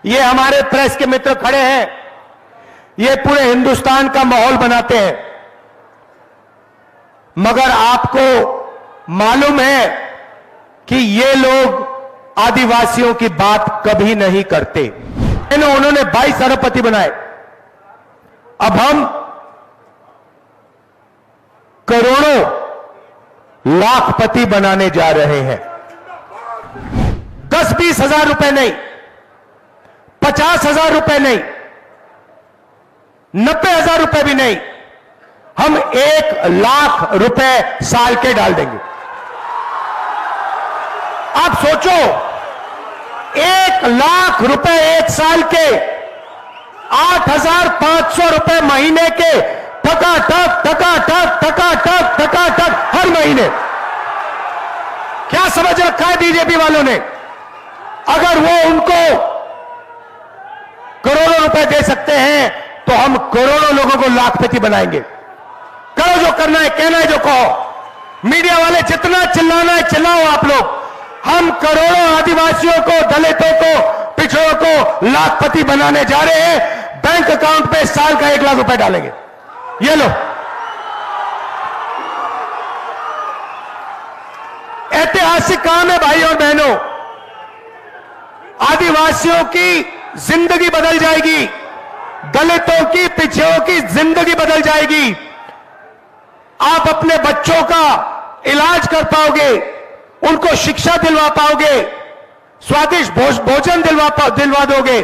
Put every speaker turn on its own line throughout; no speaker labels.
ये हमारे प्रेस के मित्र खड़े हैं, ये पूरे हिंदुस्तान का माहौल बनाते हैं, मगर आपको मालूम है कि ये लोग आदिवासियों की बात कभी नहीं करते। उन्होंने 22 अरबपति बनाए, अब हम करोड़ों लाखपति बनाने जा रहे हैं। 10-20 हजार रुपए नहीं, 50,000 रुपए नहीं, 90,000 रुपए भी नहीं, हम 1 लाख रुपए साल के डाल देंगे। आप सोचो, 1 लाख रुपए 1 साल के, 8,500 रुपए महीने के, ठका हर महीने। क्या समझ रखा है बीजेपी वालों ने? अगर वो उनको करोड़ों रुपए दे सकते हैं तो हम करोड़ों लोगों को लाखपति बनाएंगे। करो जो करना है, कहना है जो कहो। मीडिया वाले जितना चिल्लाना है चिल्लाओ आप लोग। हम करोड़ों आदिवासियों को, दलितों को, पिछड़ों को लाखपति बनाने जा रहे हैं। बैंक अकाउंट पे साल का 1 लाख रुपए डालेंगे। ये लो, ऐतिहासिक काम है भाइयों और बहनों। आदिवासियों की जिंदगी बदल जाएगी, दलितों की, पिछड़ों की जिंदगी बदल जाएगी। आप अपने बच्चों का इलाज कर पाओगे, उनको शिक्षा दिलवा पाओगे, स्वादिष्ट भोजन दिलवा दोगे।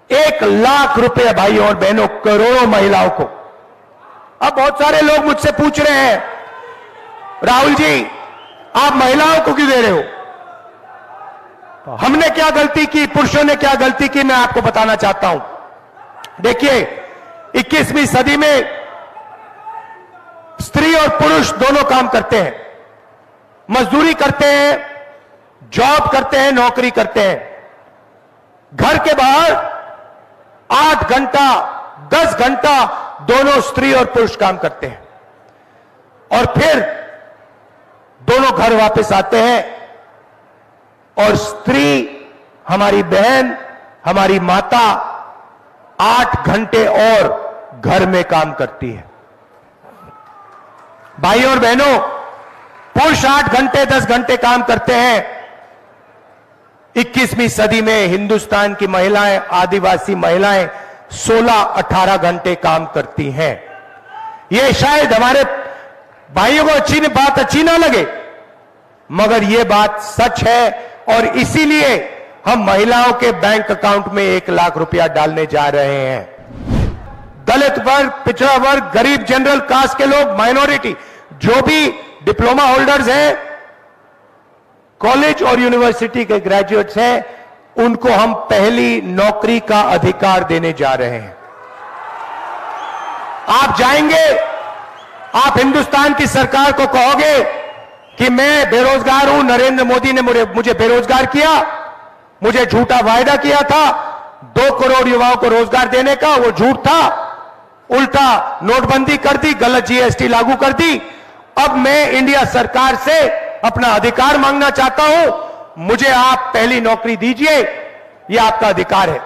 1 लाख रुपए भाइयों और बहनों, करोड़ों महिलाओं को। अब बहुत सारे लोग मुझसे पूछ रहे हैं, राहुल जी आप महिलाओं को क्यों दे रहे हो? हमने क्या गलती की, पुरुषों ने क्या गलती की, मैं आपको बताना चाहता हूं। देखिए, 21वीं सदी में स्त्री और पुरुष दोनों काम करते हैं, मजदूरी करते हैं, जॉब करते हैं, नौकरी करते हैं। घर के बाहर 8 घंटा 10 घंटा दोनों स्त्री और पुरुष काम करते हैं, और फिर दोनों घर वापस आते हैं, और स्त्री, हमारी बहन, हमारी माता 8 घंटे और घर में काम करती है। भाइयों और बहनों, पुरुष 8 घंटे 10 घंटे काम करते हैं। 21वीं सदी में हिंदुस्तान की महिलाएं, आदिवासी महिलाएं 16-18 घंटे काम करती हैं। यह शायद हमारे भाइयों को बात अच्छी ना लगे, मगर यह बात सच है, और इसीलिए हम महिलाओं के बैंक अकाउंट में 1 लाख रुपया डालने जा रहे हैं। दलित वर्ग, पिछड़ा वर्ग, गरीब, जनरल कास्ट के लोग, माइनॉरिटी, जो भी डिप्लोमा होल्डर्स हैं, कॉलेज और यूनिवर्सिटी के ग्रेजुएट्स हैं, उनको हम पहली नौकरी का अधिकार देने जा रहे हैं। आप जाएंगे, आप हिंदुस्तान की सरकार को कहोगे कि मैं बेरोजगार हूं, नरेंद्र मोदी ने मुझे बेरोजगार किया, मुझे झूठा वायदा किया था 2 करोड़ युवाओं को रोजगार देने का, वो झूठ था, उल्टा नोटबंदी कर दी, गलत जीएसटी लागू कर दी। अब मैं इंडिया सरकार से अपना अधिकार मांगना चाहता हूं, मुझे आप पहली नौकरी दीजिए, यह आपका अधिकार है।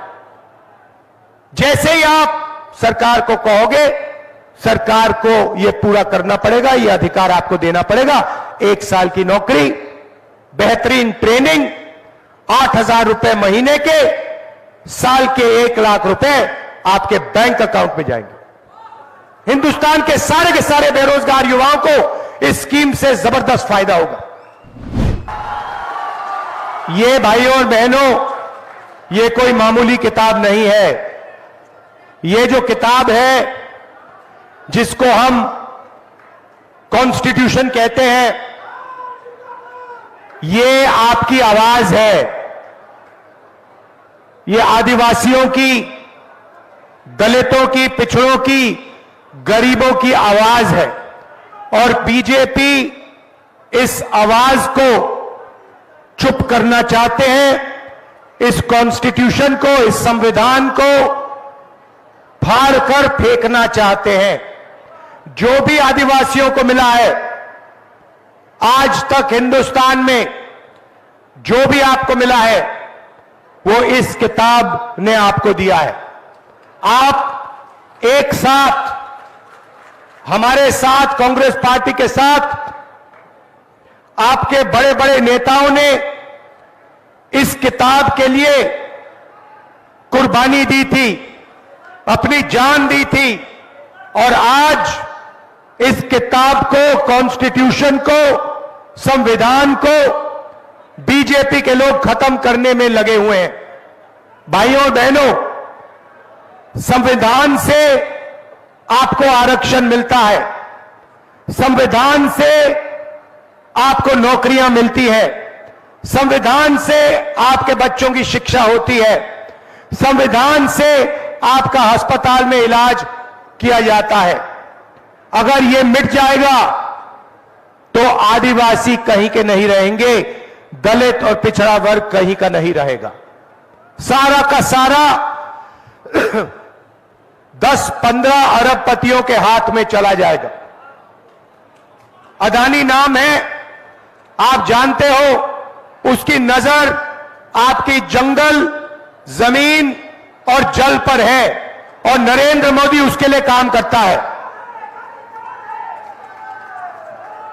जैसे ही आप सरकार को कहोगे, सरकार को यह पूरा करना पड़ेगा, यह अधिकार आपको देना पड़ेगा। 1 साल की नौकरी, बेहतरीन ट्रेनिंग, 8,000 रुपए महीने के, साल के 1 लाख रुपए आपके बैंक अकाउंट में जाएंगे। हिंदुस्तान के सारे बेरोजगार युवाओं को इस स्कीम से जबरदस्त फायदा होगा। ये भाइयों और बहनों, ये कोई मामूली किताब नहीं है। ये जो किताब है, जिसको हम कॉन्स्टिट्यूशन कहते हैं, ये आपकी आवाज है। ये आदिवासियों की, दलितों की, पिछड़ों की, गरीबों की आवाज है, और बीजेपी इस आवाज को चुप करना चाहते हैं। इस कॉन्स्टिट्यूशन को, इस संविधान को फाड़कर फेंकना चाहते हैं। जो भी आदिवासियों को मिला है, आज तक हिंदुस्तान में जो भी आपको मिला है, वो इस किताब ने आपको दिया है। आप एक साथ हमारे साथ, कांग्रेस पार्टी के साथ, आपके बड़े बड़े नेताओं ने इस किताब के लिए कुर्बानी दी थी, अपनी जान दी थी, और आज इस किताब को, कॉन्स्टिट्यूशन को, संविधान को बीजेपी के लोग खत्म करने में लगे हुए हैं। भाइयों और बहनों, संविधान से आपको आरक्षण मिलता है, संविधान से आपको नौकरियां मिलती है, संविधान से आपके बच्चों की शिक्षा होती है, संविधान से आपका अस्पताल में इलाज किया जाता है। अगर ये मिट जाएगा तो आदिवासी कहीं के नहीं रहेंगे, दलित और पिछड़ा वर्ग कहीं का नहीं रहेगा। सारा का सारा 10-15 अरबपतियों के हाथ में चला जाएगा। अदानी नाम है, आप जानते हो, उसकी नजर आपकी जंगल, जमीन और जल पर है, और नरेंद्र मोदी उसके लिए काम करता है।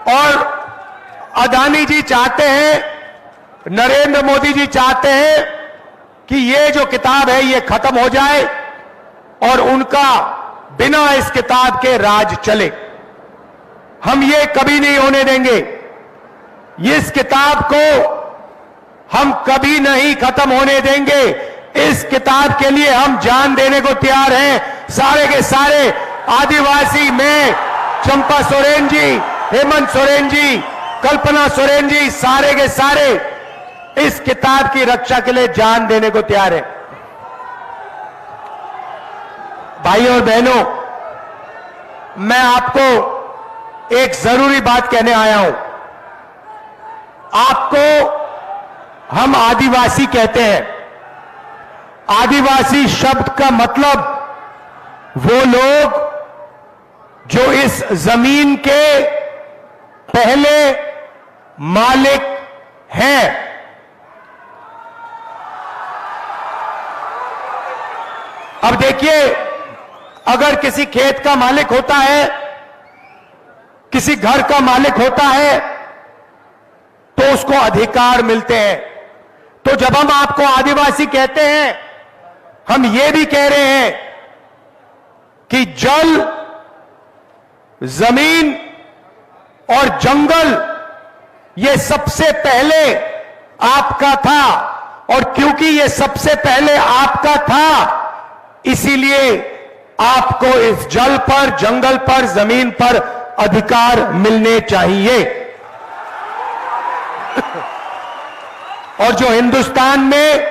और अदानी जी चाहते हैं, नरेंद्र मोदी जी चाहते हैं कि ये जो किताब है ये खत्म हो जाए और उनका बिना इस किताब के राज चले। हम ये कभी नहीं होने देंगे। इस किताब को हम कभी नहीं खत्म होने देंगे। इस किताब के लिए हम जान देने को तैयार हैं। सारे के सारे आदिवासी, मैं, चंपा सोरेन जी, हेमंत सोरेन जी, कल्पना सोरेन जी, सारे के सारे इस किताब की रक्षा के लिए जान देने को तैयार हैं। भाइयों और बहनों, मैं आपको एक जरूरी बात कहने आया हूं। आपको हम आदिवासी कहते हैं। आदिवासी शब्द का मतलब वो लोग जो इस जमीन के पहले मालिक हैं। अब देखिए, अगर किसी खेत का मालिक होता है, किसी घर का मालिक होता है, तो उसको अधिकार मिलते हैं। तो जब हम आपको आदिवासी कहते हैं, हम ये भी कह रहे हैं कि जल, जमीन और जंगल ये सबसे पहले आपका था, और क्योंकि ये सबसे पहले आपका था, इसीलिए आपको इस जल पर, जंगल पर, जमीन पर अधिकार मिलने चाहिए। और जो हिंदुस्तान में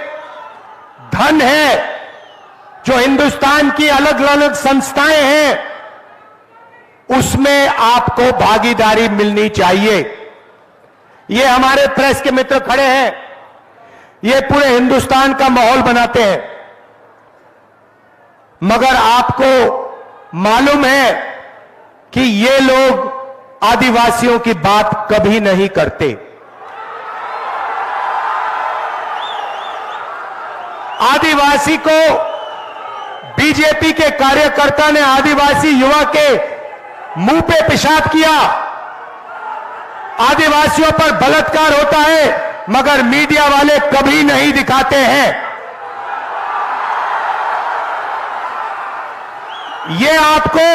धन है, जो हिंदुस्तान की अलग अलग संस्थाएं हैं, उसमें आपको भागीदारी मिलनी चाहिए। ये हमारे प्रेस के मित्र खड़े हैं, ये पूरे हिंदुस्तान का माहौल बनाते हैं, मगर आपको मालूम है कि ये लोग आदिवासियों की बात कभी नहीं करते। आदिवासी को बीजेपी के कार्यकर्ता ने आदिवासी युवा के मुंह पे पेशाब किया। आदिवासियों पर बलात्कार होता है, मगर मीडिया वाले कभी नहीं दिखाते हैं। ये आपको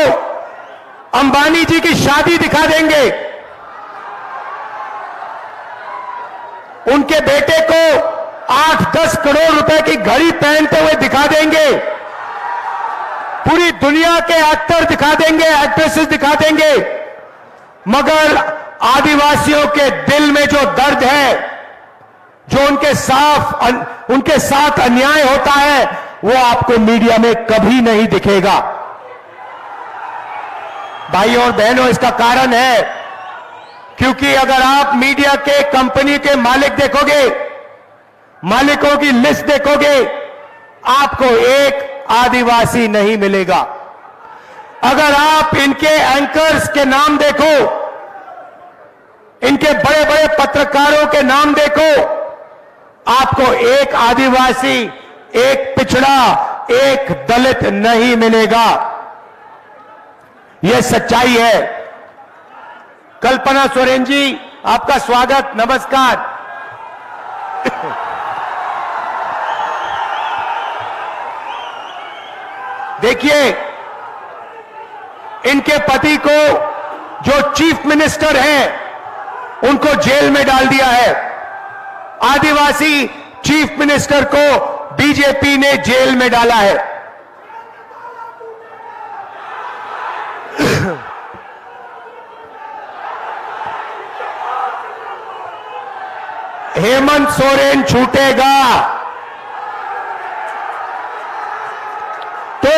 अंबानी जी की शादी दिखा देंगे, उनके बेटे को 8-10 करोड़ रुपए की घड़ी पहनते हुए दिखा देंगे, पूरी दुनिया के एक्टर दिखा देंगे, एक्ट्रेसेस दिखा देंगे, मगर आदिवासियों के दिल में जो दर्द है, जो उनके साथ अन्याय होता है, वो आपको मीडिया में कभी नहीं दिखेगा। भाइयों और बहनों, इसका कारण है क्योंकि अगर आप मीडिया के कंपनी के मालिक देखोगे, मालिकों की लिस्ट देखोगे, आपको एक आदिवासी नहीं मिलेगा। अगर आप इनके एंकर्स के नाम देखो, इनके बड़े बड़े पत्रकारों के नाम देखो, आपको एक आदिवासी, एक पिछड़ा, एक दलित नहीं मिलेगा। यह सच्चाई है। कल्पना सोरेन जी, आपका स्वागत, नमस्कार। देखिए, इनके पति को, जो चीफ मिनिस्टर हैं, उनको जेल में डाल दिया है। आदिवासी चीफ मिनिस्टर को बीजेपी ने जेल में डाला है। हेमंत सोरेन छूटेगा तो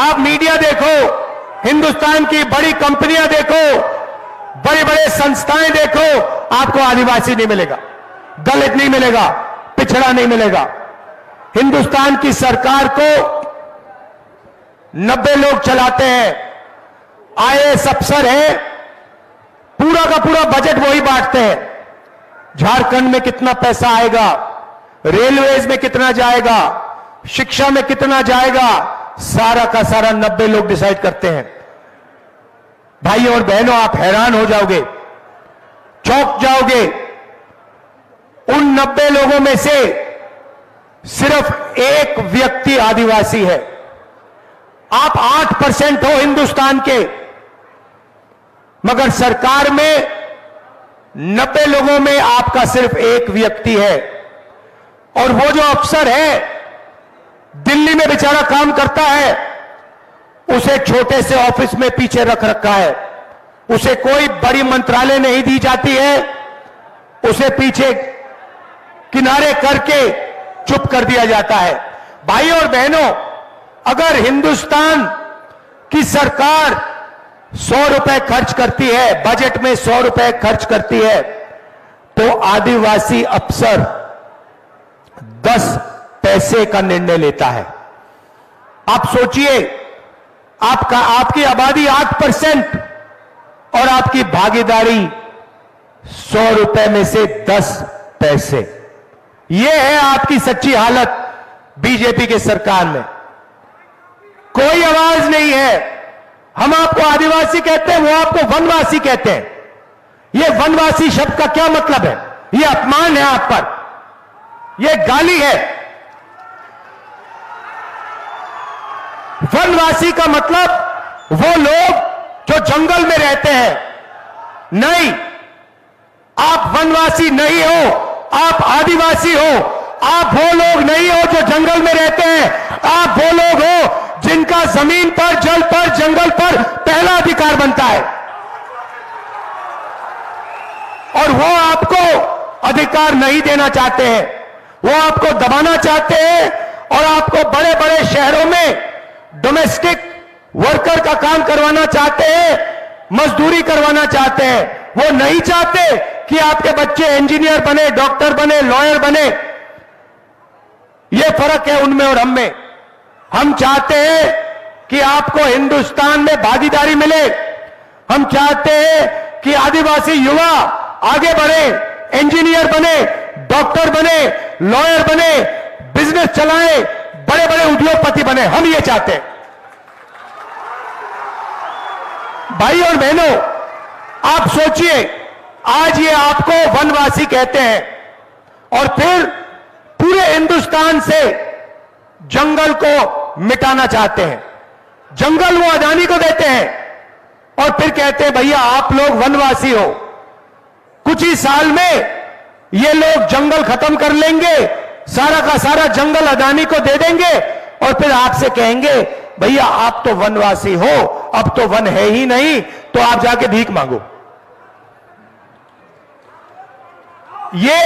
आप मीडिया देखो, हिंदुस्तान की बड़ी कंपनियां देखो, बड़े बड़े संस्थाएं देखो, आपको आदिवासी नहीं मिलेगा, दलित नहीं मिलेगा, पिछड़ा नहीं मिलेगा। हिंदुस्तान की सरकार को 90 लोग चलाते हैं, आईएएस अफसर है, पूरा का पूरा बजट वही बांटते हैं। झारखंड में कितना पैसा आएगा, रेलवेज में कितना जाएगा, शिक्षा में कितना जाएगा, सारा का सारा 90 लोग डिसाइड करते हैं। भाइयों और बहनों, आप हैरान हो जाओगे, चौंक जाओगे। उन 90 लोगों में से सिर्फ एक व्यक्ति आदिवासी है। आप 8% हो हिंदुस्तान के, मगर सरकार में 90 लोगों में आपका सिर्फ एक व्यक्ति है। और वो जो अफसर है, दिल्ली में बेचारा काम करता है, उसे छोटे से ऑफिस में पीछे रख रखा है। उसे कोई बड़ी मंत्रालय नहीं दी जाती है, उसे पीछे किनारे करके चुप कर दिया जाता है। भाइयों और बहनों, अगर हिंदुस्तान की सरकार 100 रुपए खर्च करती है, बजट में 100 रुपए खर्च करती है, तो आदिवासी अफसर 10 पैसे का निर्णय लेता है। आप सोचिए, आपकी आबादी 8% और आपकी भागीदारी 100 रुपए में से 10 पैसे। यह है आपकी सच्ची हालत बीजेपी की सरकार में। कोई आवाज नहीं है। हम आपको आदिवासी कहते हैं, वो आपको वनवासी कहते हैं। यह वनवासी शब्द का क्या मतलब है? यह अपमान है आप पर, यह गाली है। वनवासी का मतलब वो लोग जो जंगल में रहते हैं। नहीं, आप वनवासी नहीं हो, आप आदिवासी हो। आप वो लोग नहीं हो जो जंगल में रहते हैं, आप वो लोग हो जिनका जमीन पर, जल पर, जंगल पर पहला अधिकार बनता है। और वो आपको अधिकार नहीं देना चाहते हैं, वो आपको दबाना चाहते हैं और आपको बड़े बड़े शहरों में डोमेस्टिक वर्कर का काम करवाना चाहते हैं, मजदूरी करवाना चाहते हैं। वो नहीं चाहते कि आपके बच्चे इंजीनियर बने, डॉक्टर बने, लॉयर बने। ये फर्क है उनमें और हम में। हम चाहते हैं कि आपको हिंदुस्तान में भागीदारी मिले। हम चाहते हैं कि आदिवासी युवा आगे बढ़े, इंजीनियर बने, डॉक्टर बने, लॉयर बने, बिजनेस चलाएं, बड़े बड़े उद्योगपति बने। हम ये चाहते हैं। भाई और बहनों, आप सोचिए, आज ये आपको वनवासी कहते हैं और फिर पूरे हिंदुस्तान से जंगल को मिटाना चाहते हैं। जंगल वो अदानी को देते हैं और फिर कहते हैं भैया आप लोग वनवासी हो। कुछ ही साल में ये लोग जंगल खत्म कर लेंगे, सारा का सारा जंगल अदानी को दे देंगे और फिर आपसे कहेंगे भैया आप तो वनवासी हो, अब तो वन है ही नहीं, तो आप जाके भीख मांगो। ये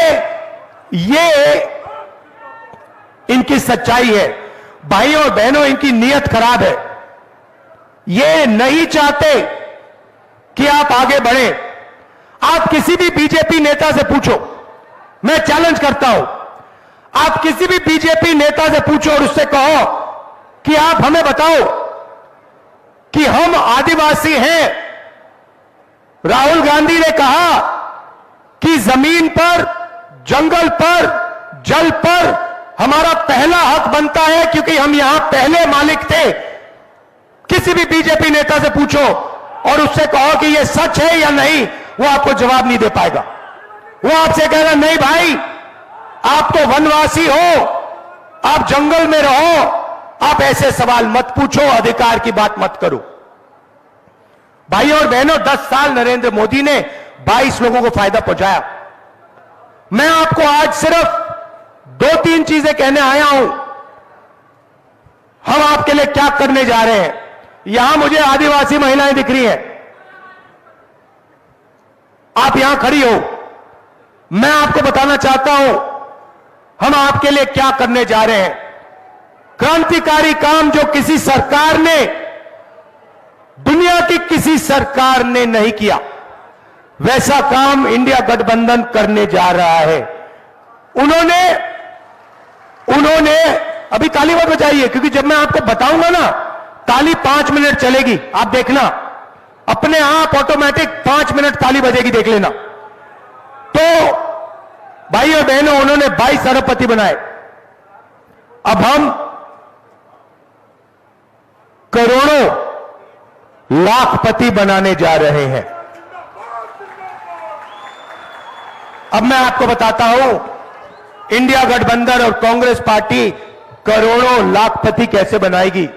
इनकी सच्चाई है। भाइयों और बहनों, इनकी नीयत खराब है। ये नहीं चाहते कि आप आगे बढ़े। आप किसी भी बीजेपी नेता से पूछो, मैं चैलेंज करता हूं, आप किसी भी बीजेपी नेता से पूछो और उससे कहो कि आप हमें बताओ कि हम आदिवासी हैं। राहुल गांधी ने कहा कि जमीन पर, जंगल पर, जल पर हमारा पहला हक बनता है, क्योंकि हम यहां पहले मालिक थे। किसी भी बीजेपी नेता से पूछो और उससे कहो कि यह सच है या नहीं, वो आपको जवाब नहीं दे पाएगा। वो आपसे कहेगा नहीं भाई, आप तो वनवासी हो, आप जंगल में रहो, आप ऐसे सवाल मत पूछो, अधिकार की बात मत करो। भाइयों और बहनों, 10 साल नरेंद्र मोदी ने 22 लोगों को फायदा पहुंचाया। मैं आपको आज सिर्फ 2-3 चीजें कहने आया हूं। हम आपके लिए क्या करने जा रहे हैं। यहां मुझे आदिवासी महिलाएं दिख रही हैं, आप यहां खड़ी हो। मैं आपको बताना चाहता हूं हम आपके लिए क्या करने जा रहे हैं। क्रांतिकारी काम जो किसी सरकार ने, दुनिया की किसी सरकार ने नहीं किया, वैसा काम इंडिया गठबंधन करने जा रहा है। उन्होंने अभी ताली मत बजाइए, क्योंकि जब मैं आपको बताऊंगा ना, ताली 5 मिनट चलेगी, आप देखना अपने आप ऑटोमेटिक 5 मिनट ताली बजेगी, देख लेना। तो भाई और बहनों, उन्होंने 22 अरबपति बनाए। अब हम करोड़ों लाखपति बनाने जा रहे हैं। अब मैं आपको बताता हूं इंडिया गठबंधन और कांग्रेस पार्टी करोड़ों लाखपति कैसे बनाएगी।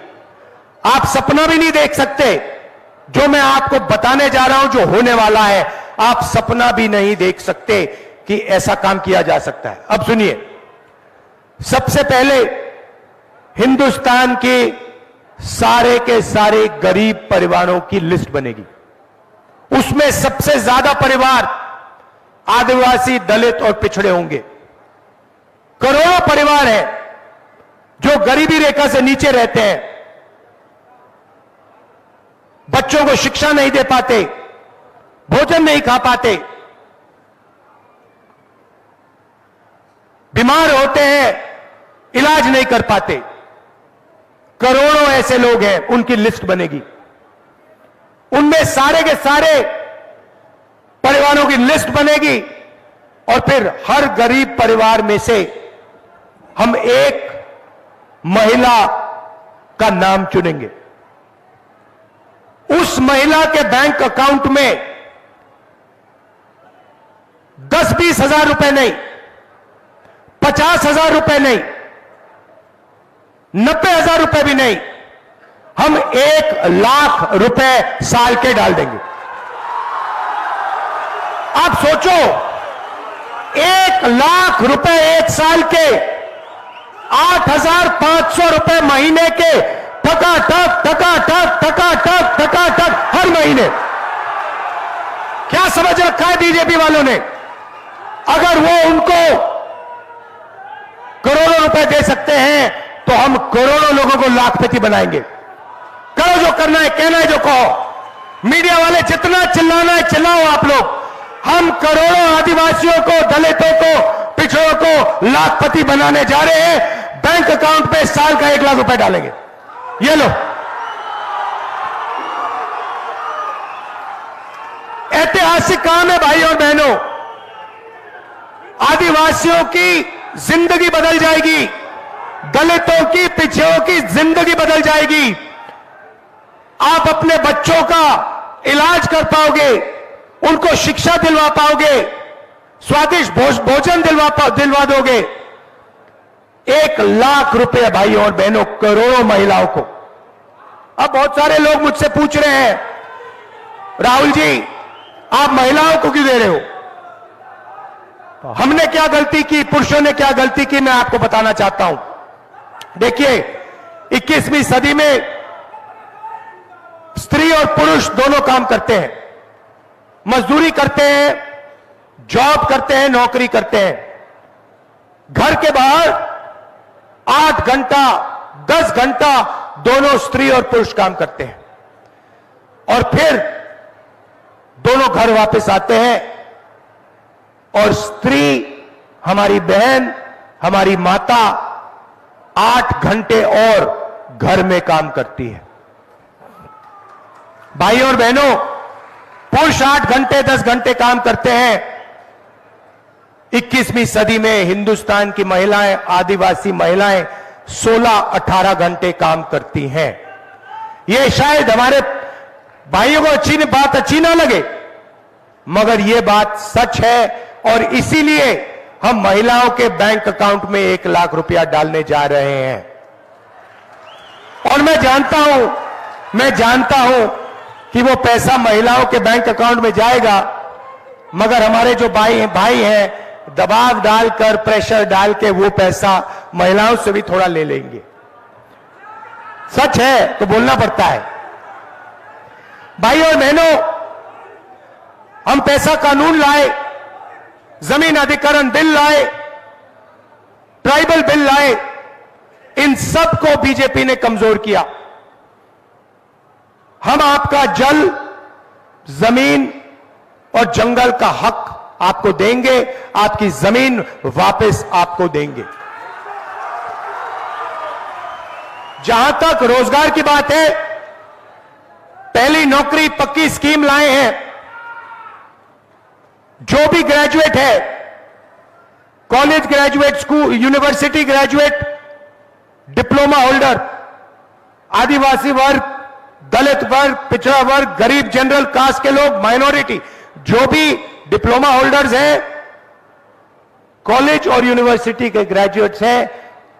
आप सपना भी नहीं देख सकते। जो मैं आपको बताने जा रहा हूं, जो होने वाला है, आप सपना भी नहीं देख सकते कि ऐसा काम किया जा सकता है। अब सुनिए, सबसे पहले हिंदुस्तान के सारे के सारे गरीब परिवारों की लिस्ट बनेगी। उसमें सबसे ज्यादा परिवार आदिवासी, दलित और पिछड़े होंगे। करोड़ों परिवार हैं जो गरीबी रेखा से नीचे रहते हैं, बच्चों को शिक्षा नहीं दे पाते, भोजन नहीं खा पाते, बीमार होते हैं, इलाज नहीं कर पाते। करोड़ों ऐसे लोग हैं, उनकी लिस्ट बनेगी। उनमें सारे के सारे परिवारों की लिस्ट बनेगी और फिर हर गरीब परिवार में से हम एक महिला का नाम चुनेंगे। उस महिला के बैंक अकाउंट में 10-20 हजार रुपए नहीं, 50 हजार रुपए नहीं, 90 हजार रुपए भी नहीं, हम 1 लाख रुपए साल के डाल देंगे। आप सोचो, 1 लाख रुपए एक साल के, 8,500 रुपए महीने के, टका हर महीने। क्या समझ रखा है बीजेपी वालों ने? अगर वो उनको करोड़ों रुपए दे सकते हैं तो हम करोड़ों लोगों को लाखपति बनाएंगे। करो जो करना है, कहना है जो कहो। मीडिया वाले जितना चिल्लाना है चिल्लाओ आप लोग। हम करोड़ों आदिवासियों को, दलितों को, पिछड़ों को लाखपति बनाने जा रहे हैं। बैंक अकाउंट पे साल का 1 लाख रुपए डालेंगे। ये लो, ऐतिहासिक काम है भाई और बहनों। आदिवासियों की जिंदगी बदल जाएगी, दलितों की, पिछड़ों की जिंदगी बदल जाएगी। आप अपने बच्चों का इलाज कर पाओगे, उनको शिक्षा दिलवा पाओगे, स्वादिष्ट भोजन दिलवा दोगे। 1 लाख रुपए भाई और बहनों, करोड़ों महिलाओं को। अब बहुत सारे लोग मुझसे पूछ रहे हैं, राहुल जी आप महिलाओं को क्यों दे रहे हो? हमने क्या गलती की, पुरुषों ने क्या गलती की, मैं आपको बताना चाहता हूं। देखिए, 21वीं सदी में स्त्री और पुरुष दोनों काम करते हैं, मजदूरी करते हैं, जॉब करते हैं, नौकरी करते हैं। घर के बाहर 8 घंटा 10 घंटा दोनों स्त्री और पुरुष काम करते हैं और फिर दोनों घर वापस आते हैं और स्त्री, हमारी बहन, हमारी माता 8 घंटे और घर में काम करती है। भाई और बहनों, पुरुष 8 घंटे 10 घंटे काम करते हैं, 21वीं सदी में हिंदुस्तान की महिलाएं, आदिवासी महिलाएं 16-18 घंटे काम करती हैं। यह शायद हमारे भाइयों को बात अच्छी ना लगे, मगर यह बात सच है और इसीलिए हम महिलाओं के बैंक अकाउंट में 1 लाख रुपया डालने जा रहे हैं। और मैं जानता हूं कि वो पैसा महिलाओं के बैंक अकाउंट में जाएगा, मगर हमारे जो भाई हैं दबाव डालकर, प्रेशर डाल के वो पैसा महिलाओं से भी थोड़ा ले लेंगे। सच है तो बोलना पड़ता है। भाइयों और बहनों, हम पैसा कानून लाए, जमीन अधिग्रहण बिल लाए, ट्राइबल बिल लाए, इन सब को बीजेपी ने कमजोर किया। हम आपका जल, जमीन और जंगल का हक आपको देंगे, आपकी जमीन वापस आपको देंगे। जहां तक रोजगार की बात है, पहली नौकरी पक्की स्कीम लाए हैं। जो भी ग्रेजुएट है, college graduate, school, university graduate, diploma holder, Adivasi वर्ग, दलित वर्ग, पिछड़ा वर्ग, गरीब, जनरल कास्ट के लोग, माइनॉरिटी, जो भी डिप्लोमा होल्डर्स हैं, कॉलेज और यूनिवर्सिटी के ग्रेजुएट्स हैं,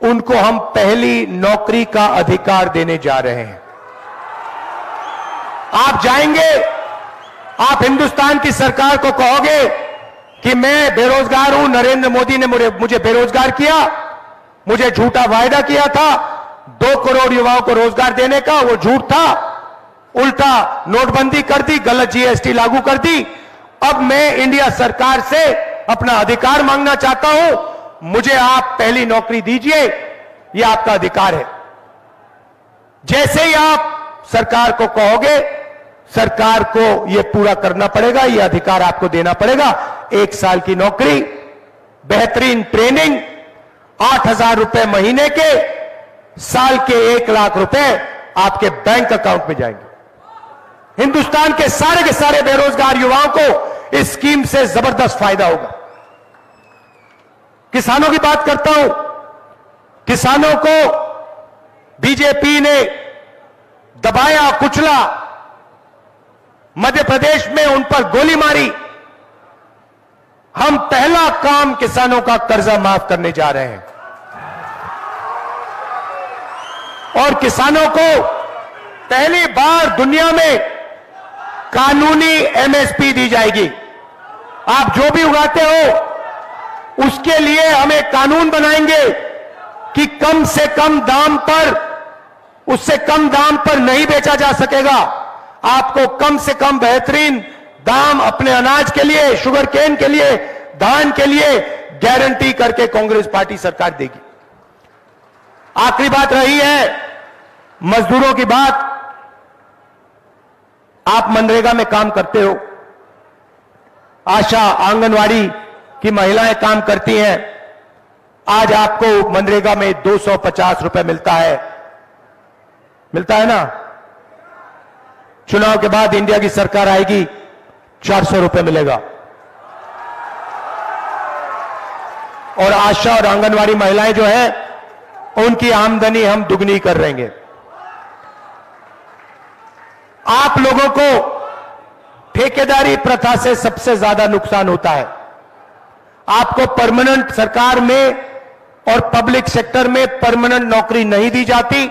उनको हम पहली नौकरी का अधिकार देने जा रहे हैं। आप जाएंगे, आप हिंदुस्तान की सरकार को कहोगे कि मैं बेरोजगार हूं, नरेंद्र मोदी ने मुझे बेरोजगार किया, मुझे झूठा वायदा किया था 2 करोड़ युवाओं को रोजगार देने का, वो झूठ था, उल्टा नोटबंदी कर दी, गलत जीएसटी लागू कर दी। अब मैं इंडिया सरकार से अपना अधिकार मांगना चाहता हूं, मुझे आप पहली नौकरी दीजिए, यह आपका अधिकार है। जैसे ही आप सरकार को कहोगे, सरकार को यह पूरा करना पड़ेगा, यह अधिकार आपको देना पड़ेगा। 1 साल की नौकरी, बेहतरीन ट्रेनिंग, 8,000 रुपए महीने के, साल के 1 लाख रुपए आपके बैंक अकाउंट में जाएंगे। हिंदुस्तान के सारे बेरोजगार युवाओं को इस स्कीम से जबरदस्त फायदा होगा। किसानों की बात करता हूं। किसानों को बीजेपी ने दबाया, कुचला, मध्य प्रदेश में उन पर गोली मारी। हम पहला काम किसानों का कर्जा माफ करने जा रहे हैं और किसानों को पहली बार दुनिया में कानूनी एमएसपी दी जाएगी। आप जो भी उगाते हो उसके लिए हम एक कानून बनाएंगे कि कम से कम दाम पर, उससे कम दाम पर नहीं बेचा जा सकेगा। आपको कम से कम बेहतरीन दाम अपने अनाज के लिए, शुगर केन के लिए, धान के लिए गारंटी करके कांग्रेस पार्टी सरकार देगी। आखिरी बात रही है मजदूरों की बात। आप मनरेगा में काम करते हो, आशा, आंगनवाड़ी की महिलाएं काम करती हैं। आज आपको मनरेगा में 250 रुपए मिलता है ना? चुनाव के बाद इंडिया की सरकार आएगी, 400 रुपए मिलेगा। और आशा और आंगनवाड़ी महिलाएं जो है, उनकी आमदनी हम दुगनी कर देंगे। आप लोगों को ठेकेदारी प्रथा से सबसे ज्यादा नुकसान होता है। आपको परमानेंट सरकार में और पब्लिक सेक्टर में परमानेंट नौकरी नहीं दी जाती।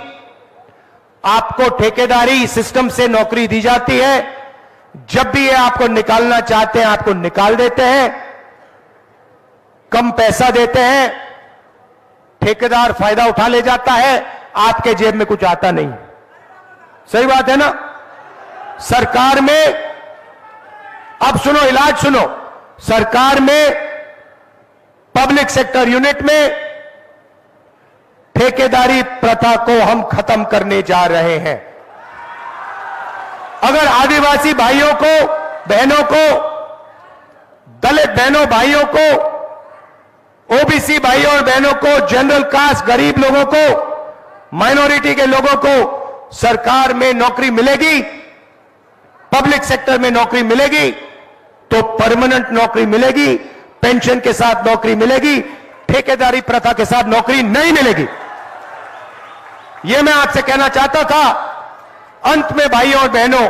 आपको ठेकेदारी सिस्टम से नौकरी दी जाती है। जब भी ये आपको निकालना चाहते हैं, आपको निकाल देते हैं, कम पैसा देते हैं, ठेकेदार फायदा उठा ले जाता है, आपके जेब में कुछ आता नहीं। सही बात है ना? सरकार में, अब सुनो, इलाज सुनो, सरकार में पब्लिक सेक्टर यूनिट में ठेकेदारी प्रथा को हम खत्म करने जा रहे हैं। अगर आदिवासी भाइयों को, बहनों को, दलित बहनों भाइयों को, ओबीसी भाइयों और बहनों को, जनरल कास्ट गरीब लोगों को, माइनॉरिटी के लोगों को सरकार में नौकरी मिलेगी, पब्लिक सेक्टर में नौकरी मिलेगी, तो परमानेंट नौकरी मिलेगी, पेंशन के साथ नौकरी मिलेगी, ठेकेदारी प्रथा के साथ नौकरी नहीं मिलेगी। यह मैं आपसे कहना चाहता था। अंत में भाइयों और बहनों,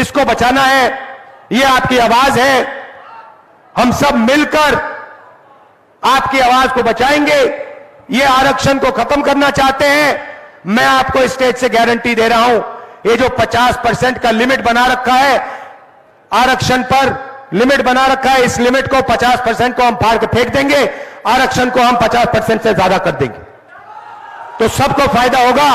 इसको बचाना है, यह आपकी आवाज है। हम सब मिलकर आपकी आवाज को बचाएंगे। ये आरक्षण को खत्म करना चाहते हैं। मैं आपको इस स्टेज से गारंटी दे रहा हूं, ये जो 50% का लिमिट बना रखा है, आरक्षण पर लिमिट बना रखा है, इस लिमिट को 50% को हम फाड़ के फेंक देंगे, आरक्षण को हम 50% से ज्यादा कर देंगे, तो सबको फायदा होगा।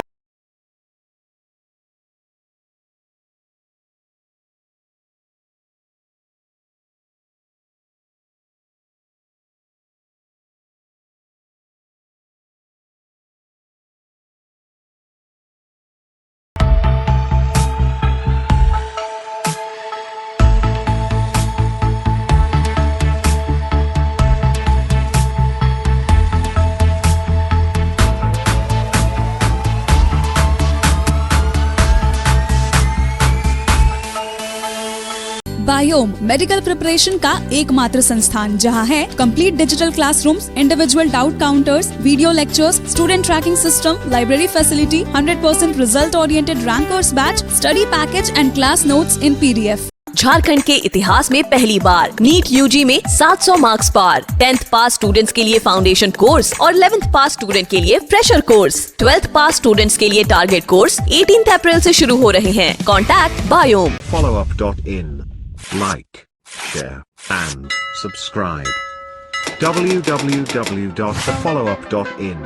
बायोम मेडिकल प्रिपरेशन का एकमात्र संस्थान जहां है complete digital classrooms, individual doubt counters, video lectures, student tracking system, library facility, 100% result oriented rankers batch, study package and class notes in PDF।
Jharkhand के इतिहास में पहली बार नीट UG में 700 मार्क्स पार। 10th पास स्टूडेंट्स के लिए फाउंडेशन कोर्स और 11th पास student के लिए फ्रेशर कोर्स। 12th पास स्टूडेंट्स के लिए टारगेट कोर्स 18 अप्रैल से शुरू हो रहे हैं। Contact biome.
followup.in. Like, share and subscribe. www.thefollowup.in